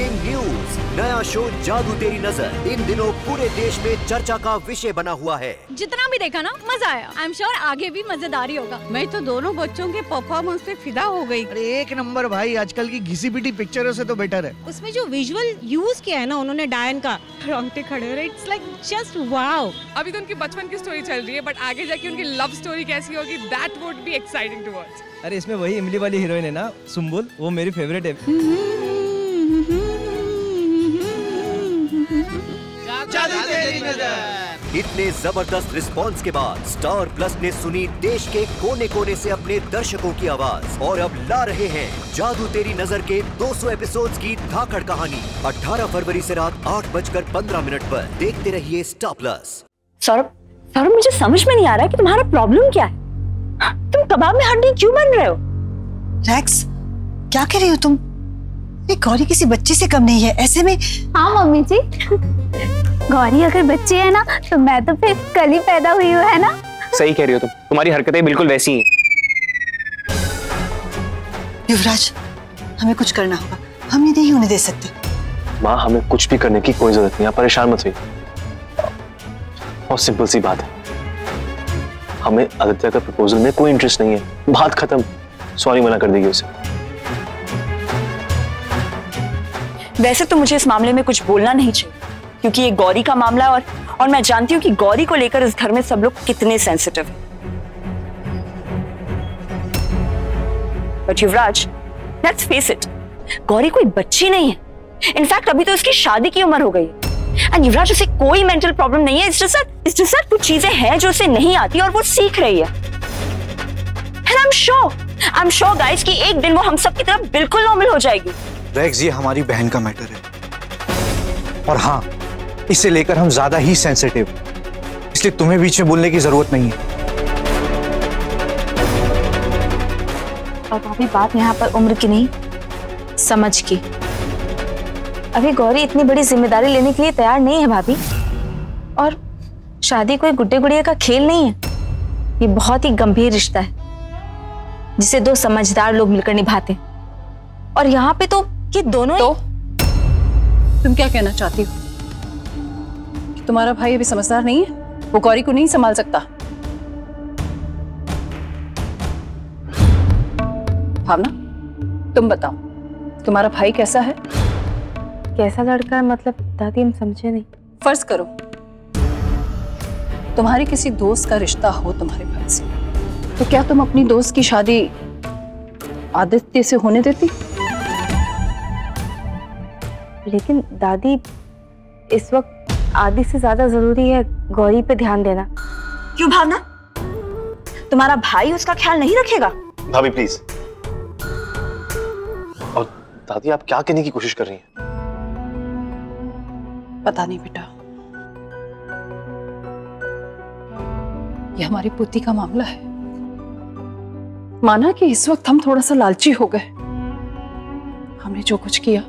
Breaking news, नया show जादू तेरी नजर इन दिनों पूरे देश में चर्चा का विषय बना हुआ है। जितना भी देखा ना मजा आया। आई एम श्योर आगे भी मजेदार ही होगा। मैं तो दोनों बच्चों के परफॉर्मेंस पे फिदा हो गई। अरे एक नंबर भाई, आजकल की घिसी पिटी पिक्चरों से तो बेटर है। उसमें जो विजुअल यूज किया है ना उन्होंने डायन का, रोंगटे खड़े हो रहे। It's like just wow. अभी तो उनकी बचपन की स्टोरी चल रही है, बट आगे जाके उनकी लव स्टोरी कैसी होगी, that would be exciting to watch. अरे इसमें वही इमली वाली हीरोइन है ना, सुम्बुल, वो मेरी फेवरेट है। जादू तेरी नजर। इतने जबरदस्त रिस्पांस के बाद स्टार प्लस ने सुनी देश के कोने कोने से अपने दर्शकों की आवाज और अब ला रहे हैं जादू तेरी नजर के 200 एपिसोड्स की धाकड़ कहानी। 18 फरवरी से रात 8:15 पर देखते रहिए स्टार प्लस। सौरभ, मुझे समझ में नहीं आ रहा है कि तुम्हारा प्रॉब्लम क्या है। तुम कबाब में हड्डी क्यों बन रहे हो? रैक्स, क्या कह रही हो तुम? ये गौरी किसी बच्चे से कम नहीं है ऐसे में। हाँ मम्मी जी, गौरी अगर बच्ची है ना तो मैं तो फिर कल ही पैदा हुई हूँ, है ना? सही कह रही हो तुम, तुम्हारी हरकतें बिल्कुल वैसी ही हैं। युवराज, हमें कुछ करना होगा, हम ये नहीं होने दे सकते। माँ, हमें कुछ भी करने की कोई जरूरत नहीं, आप परेशान मत होइए। बहुत सिंपल सी बात है, हमें आदित्य का प्रपोजल में कोई इंटरेस्ट नहीं है, बात खत्म। सॉरी मना कर देगी उसे। वैसे तो मुझे इस मामले में कुछ बोलना नहीं चाहिए, क्योंकि ये गौरी का मामला है और मैं जानती हूँ कि गौरी को लेकर इस घर में सब लोग कितने सेंसिटिव हैं। But Yuvraj, let's face it, Gauri कोई बच्ची नहीं है। इनफैक्ट अभी तो उसकी शादी की उम्र हो गई है। एंड युवराज, उसे कोई मेंटल प्रॉब्लम नहीं है। इट्स जस्ट कुछ चीजें हैं जो उसे नहीं आती और वो सीख रही है। And I am sure guys कि एक दिन वो हम सब की तरफ बिल्कुल नॉर्मल हो जाएगी। रैक्स, ये हमारी बहन का मैटर है और हाँ, इसे लेकर हम ज्यादा ही सेंसिटिव, इसलिए तुम्हें बीच में बोलने की जरूरत नहीं है। और भाभी, बात यहाँ पर उम्र की नहीं, समझ की। अभी गौरी इतनी बड़ी जिम्मेदारी लेने के लिए तैयार नहीं है भाभी। और शादी कोई गुड्डे गुड़िया का खेल नहीं है, ये बहुत ही गंभीर रिश्ता है जिसे दो समझदार लोग मिलकर निभाते हैं। और यहाँ पे तो ये दोनों तो तुम क्या कहना चाहती हो कि तुम्हारा भाई अभी समझदार नहीं है, वो गौरी को नहीं संभाल सकता? भावना, तुम बताओ, तुम्हारा भाई कैसा है? कैसा लड़का है मतलब दादी, हम समझे नहीं। फर्ज करो तुम्हारे किसी दोस्त का रिश्ता हो तुम्हारे भाई से, तो क्या तुम अपनी दोस्त की शादी आदित्य से होने देती? लेकिन दादी, इस वक्त आदि से ज्यादा जरूरी है गौरी पे ध्यान देना। क्यों भावना, तुम्हारा भाई उसका ख्याल नहीं रखेगा? भाभी प्लीज। और दादी, आप क्या कहने की कोशिश कर रही हैं? पता नहीं बेटा, ये हमारी पुत्री का मामला है। माना कि इस वक्त हम थोड़ा सा लालची हो गए, हमने जो कुछ किया,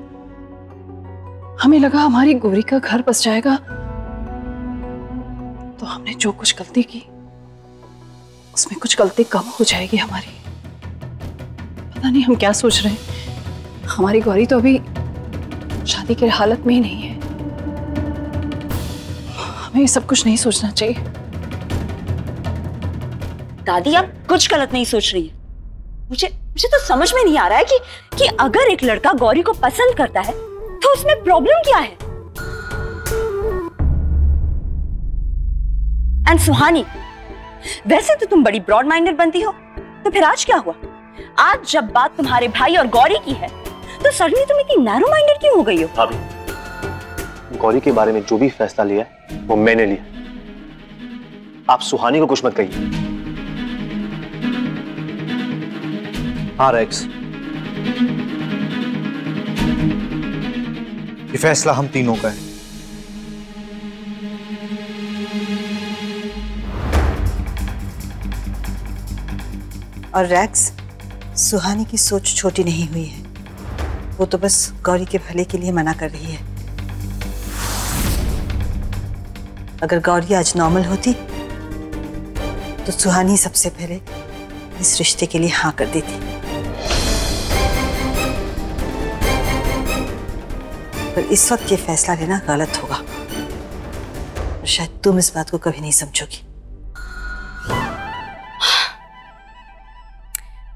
हमें लगा हमारी गौरी का घर बस जाएगा, तो हमने जो कुछ गलती की उसमें कुछ गलती कम हो जाएगी हमारी। पता नहीं हम क्या सोच रहे हैं। हमारी गौरी तो अभी शादी की हालत में ही नहीं है। हमें ये सब कुछ नहीं सोचना चाहिए। दादी, आप कुछ गलत नहीं सोच रही है। मुझे तो समझ में नहीं आ रहा है कि अगर एक लड़का गौरी को पसंद करता है तो उसमें प्रॉब्लम क्या है? एंड सुहानी, वैसे तो तुम बड़ी ब्रॉड माइंडेड बनती हो, तो फिर आज क्या हुआ? आज जब बात तुम्हारे भाई और गौरी की है तो सडनली तुम इतनी नैरो माइंडेड क्यों हो गई हो? भाभी, गौरी के बारे में जो भी फैसला लिया है वो मैंने लिया। आप सुहानी को कुछ मत कहिए। हाँ रैक्स, ये फैसला हम तीनों का है। और रैक्स, सुहानी की सोच छोटी नहीं हुई है, वो तो बस गौरी के भले के लिए मना कर रही है। अगर गौरी आज नॉर्मल होती तो सुहानी सबसे पहले इस रिश्ते के लिए हाँ कर देती। पर इस वक्त ये फैसला लेना गलत होगा और शायद तुम इस बात को कभी नहीं समझोगी।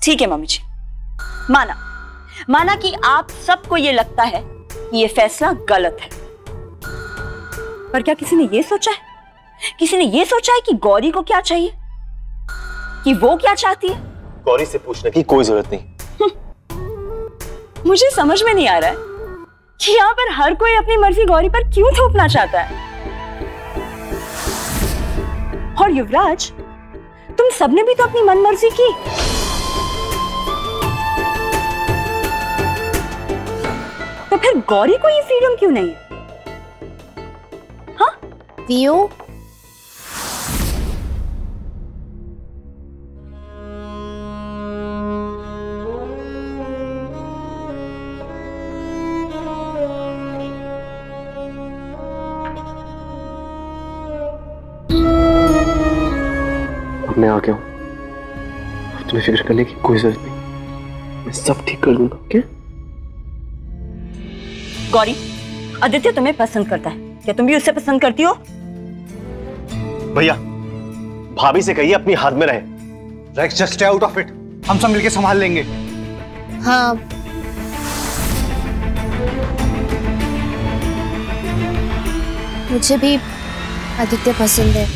ठीक है मम्मी जी, माना कि आप सबको ये लगता है कि ये फैसला गलत है, पर क्या किसी ने ये सोचा है कि गौरी को क्या चाहिए, कि वो क्या चाहती है? गौरी से पूछने की कोई जरूरत नहीं। मुझे समझ में नहीं आ रहा है कि यहाँ पर हर कोई अपनी मर्जी गौरी पर क्यों थोपना चाहता है। और युवराज, तुम सबने भी तो अपनी मनमर्जी की। तो फिर गौरी को ये फ्रीडम क्यों नहीं है? हाँ? पियो, अब मैं आ गया हूं, तुम्हें फिक्र करने की कोई जरूरत नहीं, मैं सब ठीक कर लूंगा। क्या गौरी, आदित्य तुम्हें पसंद करता है, क्या तुम भी उससे पसंद करती हो? भैया, भाभी से कहिए अपनी हाथ में रहे। Rex, just stay out of it, हम सब मिलके संभाल लेंगे। हाँ, मुझे भी आदित्य पसंद है।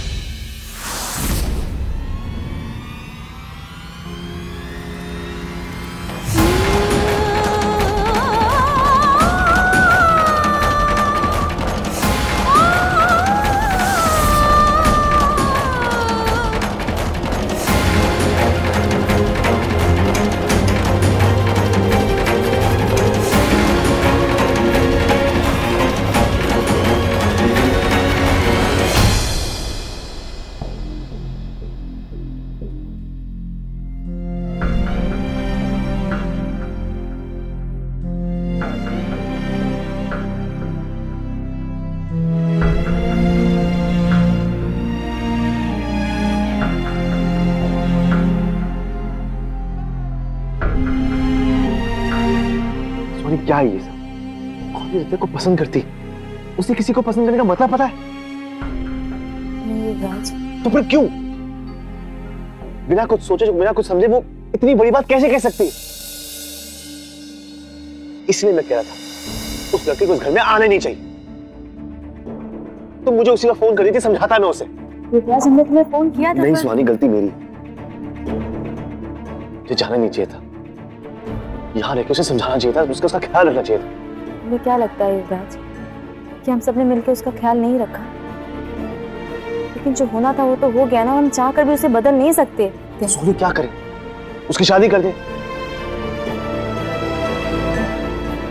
क्या है ये सब? गौरी आदित्य को पसंद करती, उसे किसी को पसंद करने का मतलब पता है? नहीं राज, तो फिर क्यों बिना कुछ सोचे, बिना कुछ समझे वो इतनी बड़ी बात कैसे कह सकती? इसलिए मैं कह रहा था उस लड़के को इस घर में आने नहीं चाहिए। तुम मुझे उसी का फोन कर रही थी, समझाता मैं उसे। राज, हमने तुम्हें फोन किया था। नहीं सुहानी, गलती मेरी, मुझे जाना नहीं चाहिए था, यहाँ रहकर उसे समझाना चाहिए था, उसका ख्याल रखना चाहिए था। तुम्हें क्या लगता है युवराज कि हम सबने मिलकर उसका ख्याल नहीं रखा? लेकिन जो होना था वो तो हो गया ना, हम चाह कर भी उसे बदल नहीं सकते। सोनी क्या करें, उसकी शादी कर दे।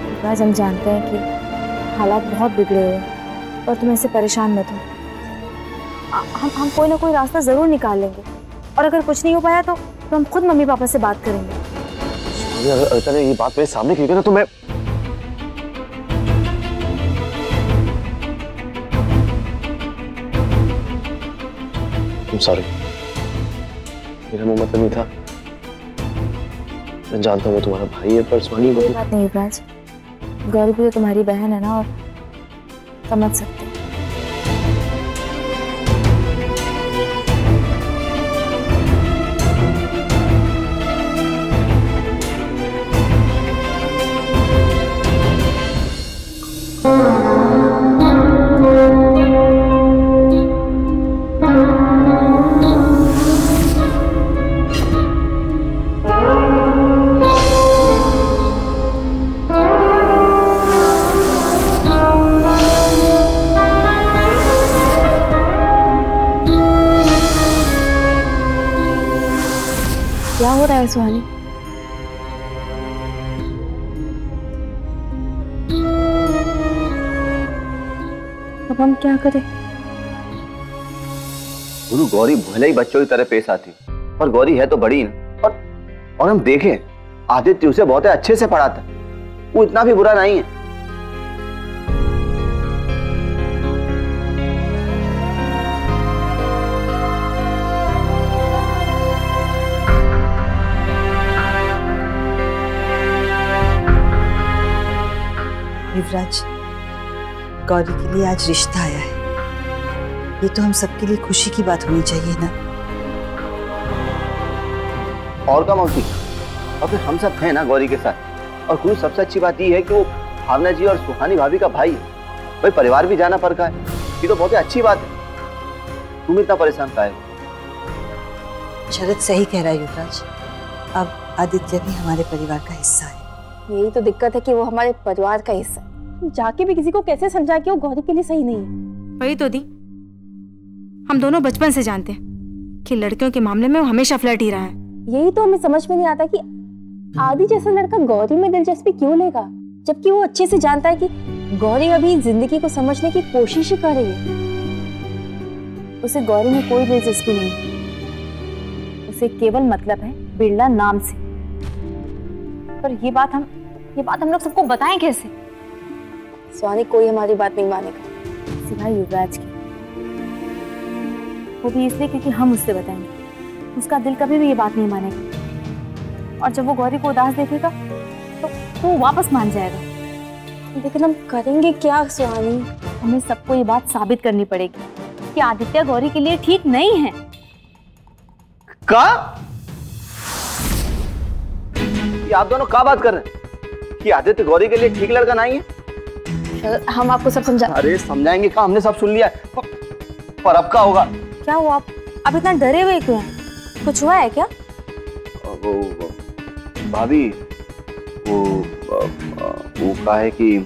युवराज, हम जानते हैं कि हालात बहुत बिगड़े हुए हैं और तुम ऐसे परेशान मत हो। हम कोई ना कोई रास्ता जरूर निकाल लेंगे, और अगर कुछ नहीं हो पाया तो हम खुद मम्मी पापा से बात करेंगे। अगर अनिता ने ये बात मेरे सामने की ना तो मैं सॉरी, मेरा मुंह मतलब नहीं था। मैं जानता हूँ वो तुम्हारा भाई है, पर सुहानी कोई बात नहीं युवराज, गौरी भी तो तुम्हारी बहन है ना, और समझ सकते हैं। क्या हो रहा है सुहानी? अब हम क्या करें? गुरु, गौरी भले ही बच्चों की तरह पेश आती, पर गौरी है तो बड़ी ना। और हम देखें, आदित्य उसे बहुत अच्छे से पढ़ाता, वो इतना भी बुरा नहीं है। युवराज, गौरी के लिए आज रिश्ता आया है, ये तो हम सबके लिए खुशी की बात होनी चाहिए ना। और का मौसी, और फिर हम सब हैं ना गौरी के साथ। और खुद सबसे अच्छी बात ये है कि वो भावना जी और सुहानी भाभी का भाई है। भाई परिवार भी जाना पड़ता है, ये तो बहुत ही अच्छी बात है। तुम इतना परेशान काहे हो? शरद सही कह रहा है युवराज, अब आदित्य भी हमारे परिवार का हिस्सा है। यही तो दिक्कत है कि वो हमारे परिवार का हिस्सा है। जाके भी किसी को कैसे समझा कि वो गौरी के लिए सही नहीं है। वही तो दी, हम दोनों बचपन से जानते हैं कि लड़कियों के मामले में वो हमेशा फ्लर्ट ही रहा है। यही तो हमें समझ में नहीं आता कि आदि जैसा लड़का गौरी में दिलचस्पी क्यों लेगा, जबकि वो अच्छे से जानता है कि गौरी अभी जिंदगी को समझने की कोशिश ही कर रही है। उसे गौरी में कोई दिलचस्पी नहीं है, उसे केवल मतलब है बिरला नाम से। पर ये बात हम लोग सबको बताएं कैसे? स्वानी कोई हमारी बात नहीं मानेगा सिवाय युवराज की। वो भी इसलिए क्योंकि हम उससे बताएंगे। उसका दिल कभी भी ये बात नहीं मानेगा, और जब वो गौरी को उदास देखेगा तो वो वापस मान जाएगा। लेकिन हम करेंगे क्या सुहानी? हमें सबको ये बात साबित करनी पड़ेगी कि आदित्य गौरी के लिए ठीक नहीं है। का? ये आप दोनों क्या बात कर रहे हैं कि आदित्य गौरी के लिए ठीक लड़का नहीं है? हम आपको सब समझा। अरे समझाएंगे का, हमने सब सुन लिया है। पर अब क्या होगा? क्या हुआ? आप इतना डरे हुए क्यों हैं? कुछ हुआ है क्या? वो भाभी, वो कहा है कि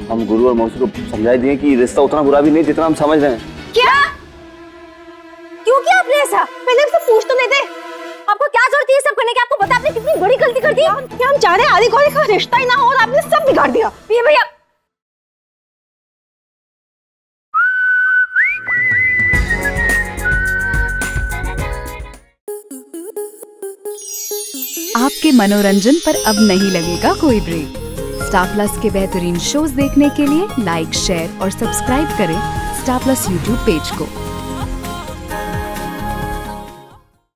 हम गुरु और मौसी को समझा दिए कि रिश्ता उतना बुरा भी नहीं जितना हम समझ रहे हैं। क्या? क्यों किया आपने ऐसा? पहले हमसे पूछ तो लेते। आपको क्या जरूरत है ये सब करने की? आपको पता आपने कितनी बड़ी गलती कर दी। क्या हम चाह रहे हैं आदि गौरी का रिश्ता ही ना हो और आपने सब बिगाड़ दिया। ये भैया आपके मनोरंजन पर अब नहीं लगेगा कोई ब्रेक। स्टार प्लस के बेहतरीन शोज देखने के लिए लाइक, शेयर और सब्सक्राइब करें स्टार प्लस यूट्यूब पेज को।